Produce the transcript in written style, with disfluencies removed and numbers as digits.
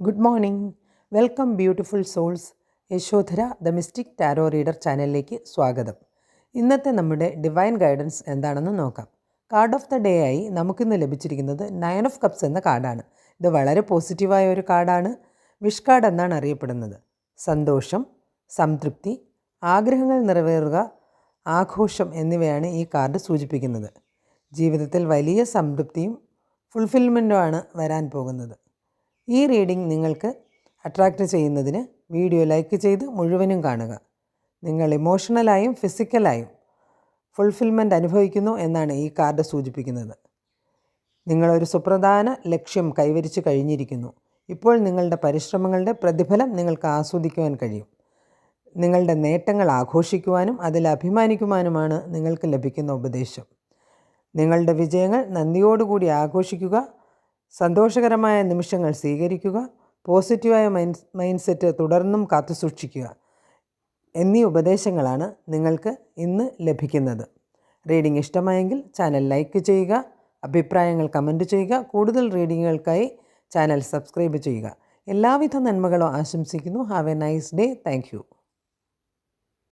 Good morning. Welcome beautiful souls. Yashodhara the mystic tarot reader ചാനലിലേക്ക് സ്വാഗതം. ഇന്നത്തെ നമ്മുടെ ഡിവൈൻ ഗൈഡൻസ് എന്താണെന്ന് നോക്കാം. കാർഡ് ഓഫ് ദ ഡേ ആയി നമുക്കിന്ന് ലഭിച്ചിരിക്കുന്നത് 9 ഓഫ് കപ്സ് എന്ന കാർഡാണ്. ഇത് വളരെ പോസിറ്റീവായ ഒരു കാർഡാണ്. വിഷ് കാർഡ് എന്നാണ് അറിയപ്പെടുന്നത്. സന്തോഷം, സംതൃപ്തി, ആഗ്രഹങ്ങൾ നിറവേറുക, ആഘോഷം എന്നിവയാണ് ഈ കാർഡ് സൂചിപ്പിക്കുന്നത്. ജീവിതത്തിൽ വലിയ സംതൃപ്തിയും ഫുൾഫിൽമെൻറ്റുമാണ് വരാൻ പോകുന്നത്. ഈ റീഡിംഗ് നിങ്ങൾക്ക് അട്രാക്റ്റ് ചെയ്യുന്നതിന് വീഡിയോ ലൈക്ക് ചെയ്ത് മുഴുവനും കാണുക. നിങ്ങൾ ഇമോഷണലായും ഫിസിക്കലായും ഫുൾഫിൽമെൻറ്റ് അനുഭവിക്കുന്നു എന്നാണ് ഈ കാർഡ് സൂചിപ്പിക്കുന്നത്. നിങ്ങളൊരു സുപ്രധാന ലക്ഷ്യം കൈവരിച്ചു കഴിഞ്ഞിരിക്കുന്നു. ഇപ്പോൾ നിങ്ങളുടെ പരിശ്രമങ്ങളുടെ പ്രതിഫലം നിങ്ങൾക്ക് ആസ്വദിക്കുവാൻ കഴിയും. നിങ്ങളുടെ നേട്ടങ്ങൾ ആഘോഷിക്കുവാനും അതിൽ അഭിമാനിക്കുവാനുമാണ് നിങ്ങൾക്ക് ലഭിക്കുന്ന ഉപദേശം. നിങ്ങളുടെ വിജയങ്ങൾ നന്ദിയോടുകൂടി ആഘോഷിക്കുക, സന്തോഷകരമായ നിമിഷങ്ങൾ സ്വീകരിക്കുക, പോസിറ്റീവായ മൈൻഡ് സെറ്റ് തുടർന്നും കാത്തുസൂക്ഷിക്കുക എന്നീ ഉപദേശങ്ങളാണ് നിങ്ങൾക്ക് ഇന്ന് ലഭിക്കുന്നത്. റീഡിംഗ് ഇഷ്ടമായെങ്കിൽ ചാനൽ ലൈക്ക് ചെയ്യുക, അഭിപ്രായങ്ങൾ കമൻറ്റ് ചെയ്യുക. കൂടുതൽ റീഡിങ്ങുകൾക്കായി ചാനൽ സബ്സ്ക്രൈബ് ചെയ്യുക. എല്ലാവിധ നന്മകളും ആശംസിക്കുന്നു. Have A nice day. Thank you.